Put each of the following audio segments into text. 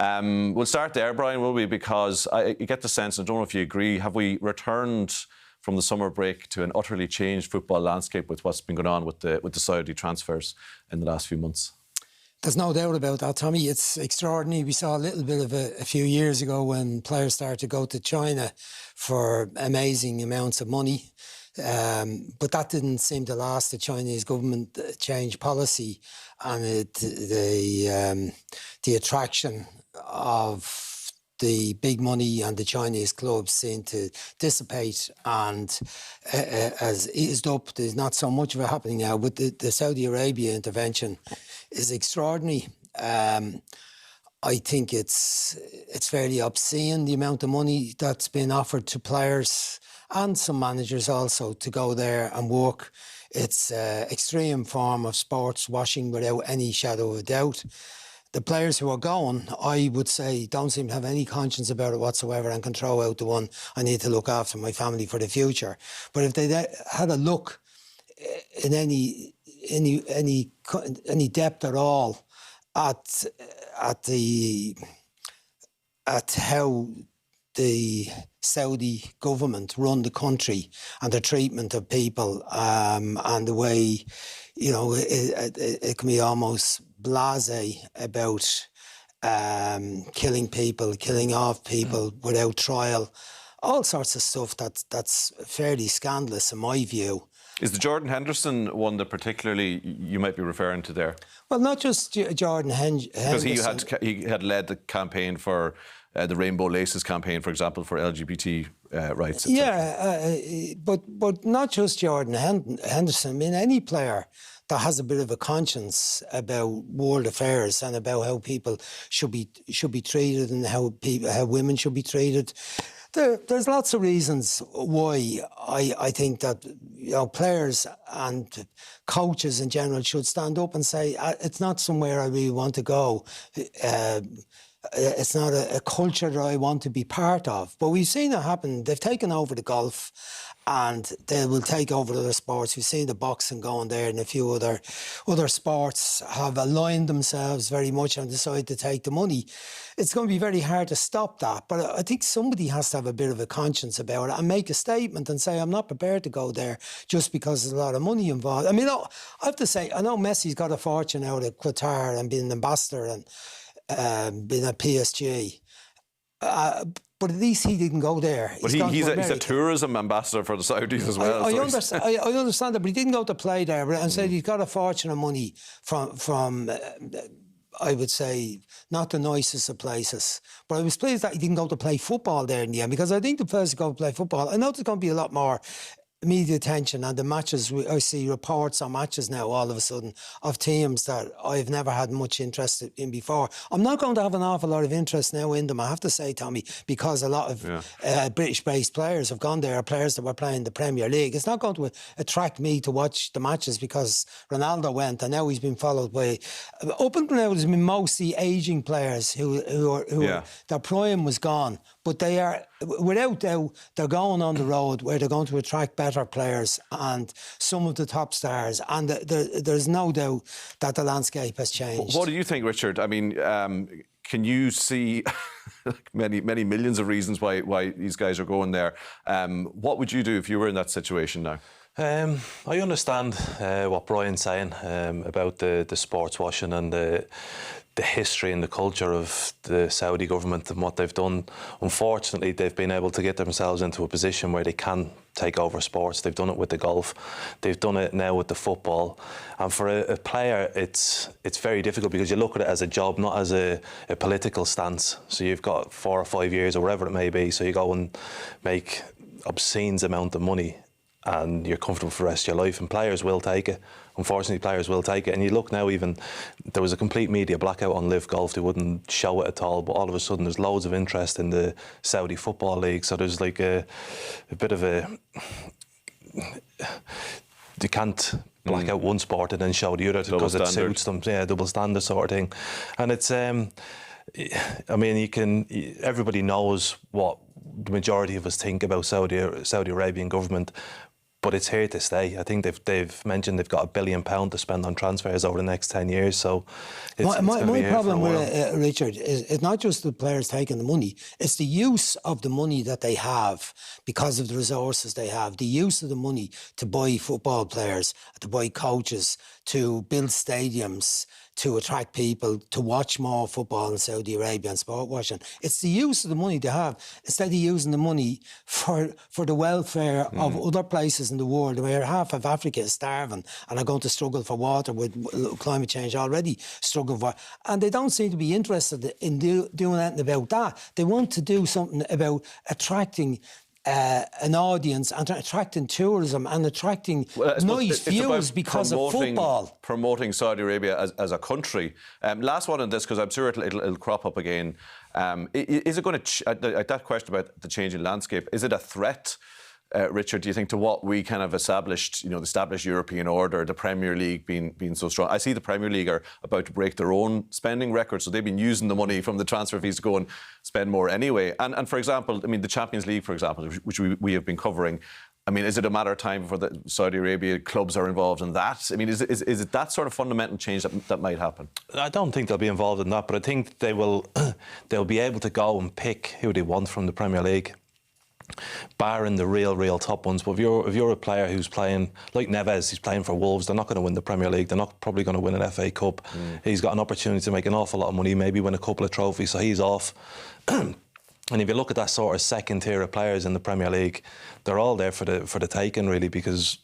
We'll start there, Brian, will we? Because I get the sense, I don't know if you agree, have we returned from the summer break to an utterly changed football landscape with what's been going on with the Saudi transfers in the last few months? There's no doubt about that, Tommy. It's extraordinary. We saw a little bit of a few years ago when players started to go to China for amazing amounts of money. But that didn't seem to last. The Chinese government changed policy, and the attraction of the big money and the Chinese clubs seemed to dissipate and has eased up. There's not so much of it happening now, but the Saudi Arabia intervention is extraordinary. I think it's fairly obscene, the amount of money that's been offered to players and some managers also to go there and work. It's an extreme form of sports washing without any shadow of a doubt. The players who are going, I would say, don't seem to have any conscience about it whatsoever and can throw out the one, I need to look after my family for the future. But if they had a look in any depth at all at how the Saudi government run the country and the treatment of people, and the way, you know, it can be almost blasé about killing people, killing off people without trial, all sorts of stuff that's fairly scandalous in my view. Is the Jordan Henderson one that particularly you might be referring to there? Well, not just Jordan Henderson. Because he had led the campaign for the Rainbow Laces campaign, for example, for LGBT rights. Yeah, but not just Jordan Henderson. I mean, any player that has a bit of a conscience about world affairs and about how people should be treated and how women should be treated. There's lots of reasons why I think that, you know, players and coaches in general should stand up and say, it's not somewhere I really want to go. It's not a culture that I want to be part of. But we've seen it happen. They've taken over the golf and they will take over other sports. We've seen the boxing going there, and a few other sports have aligned themselves very much and decided to take the money. It's going to be very hard to stop that. But I think somebody has to have a bit of a conscience about it and make a statement and say, I'm not prepared to go there just because there's a lot of money involved. I mean, I have to say, I know Messi's got a fortune out of Qatar and being an ambassador and been at PSG. But at least he didn't go there. But he's a tourism ambassador for the Saudis as well. I understand that, but he didn't go to play there. And said he's got a fortune of money from I would say, not the nicest of places. But I was pleased that he didn't go to play football there in the end, because I think the players who go to play football, I know there's going to be a lot more media attention, and the matches, I see reports on matches now all of a sudden of teams that I've never had much interest in before. I'm not going to have an awful lot of interest now in them, I have to say, Tommy, because a lot of British-based players have gone there, players that were playing the Premier League. It's not going to attract me to watch the matches because Ronaldo went and now he's been followed by, up until now there's been mostly ageing players who their prime was gone, but they are, without doubt, they're going on the road where they're going to attract better players and some of the top stars, and there's no doubt that the landscape has changed. What do you think, Richard? I mean, can you see many millions of reasons why these guys are going there? What would you do if you were in that situation now? I understand what Brian's saying about the sports washing and the history and the culture of the Saudi government and what they've done. Unfortunately, they've been able to get themselves into a position where they can take over sports. They've done it with the golf. They've done it now with the football. And for a player, it's very difficult because you look at it as a job, not as a political stance. So you've got 4 or 5 years or whatever it may be. So you go and make obscene amount of money and you're comfortable for the rest of your life, and players will take it. Unfortunately, players will take it. And you look now, even there was a complete media blackout on Live Golf. They wouldn't show it at all, but all of a sudden there's loads of interest in the Saudi Football League. So there's like a bit of a... You can't black out one sport and then show the other because it suits them. Yeah, double standard sort of thing. And it's... I mean, everybody knows what the majority of us think about Saudi Arabian government. But it's here to stay. I think they've mentioned they've got £1 billion to spend on transfers over the next 10 years. So my problem with it, Richard, is it's not just the players taking the money, it's the use of the money that they have because of the resources they have, the use of the money to buy football players, to buy coaches, to build stadiums, to attract people to watch more football in Saudi Arabia and sport watching. It's the use of the money they have instead of using the money for the welfare of other places in the world where half of Africa is starving and are going to struggle for water with climate change already struggling for. And they don't seem to be interested in doing anything about that. They want to do something about attracting an audience and attracting tourism and attracting nice views because of football. Promoting Saudi Arabia as a country. Last one on this, because I'm sure it'll crop up again. Is it going to, that question about the changing landscape, is it a threat, Richard, do you think, to what we kind of established, the established European order, the Premier League being so strong? I see the Premier League are about to break their own spending record, so they've been using the money from the transfer fees to go and spend more anyway. And for example, the Champions League, for example, which we have been covering, is it a matter of time before the Saudi Arabia clubs are involved in that? Is it that sort of fundamental change that might happen? I don't think they'll be involved in that, but I think they'll be able to go and pick who they want from the Premier League, barring the real top ones. But if you're a player who's playing like Neves, he's playing for Wolves, they're not going to win the Premier League, they're not probably going to win an FA Cup. He's got an opportunity to make an awful lot of money, maybe win a couple of trophies, so he's off. And if you look at that sort of second tier of players in the Premier League, they're all there for the taking, really, because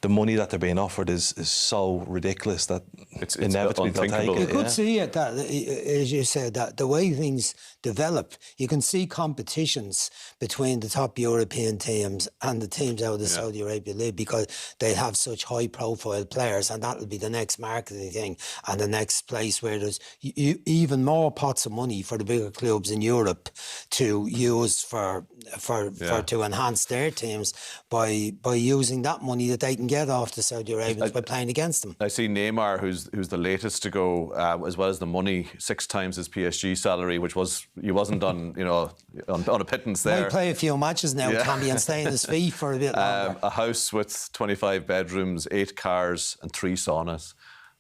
the money that they're being offered is so ridiculous that it's inevitably they'll take it. You could see it, that, as you said, that the way things develop, you can see competitions between the top European teams and the teams out of the Saudi Arabia League, because they have such high-profile players, and that'll be the next marketing thing and the next place where there's even more pots of money for the bigger clubs in Europe to use to enhance their teams by using that money that they can get off the Saudi Arabians by playing against them. I see Neymar, who's the latest to go, as well as the money, 6 times his PSG salary, which he wasn't on a pittance there. Might play a few matches now, Tommy, and stay on his feet for a bit longer. A house with 25 bedrooms, 8 cars and 3 saunas.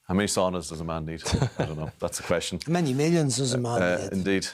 How many saunas does a man need? I don't know. That's the question. How many millions does a man need? Indeed.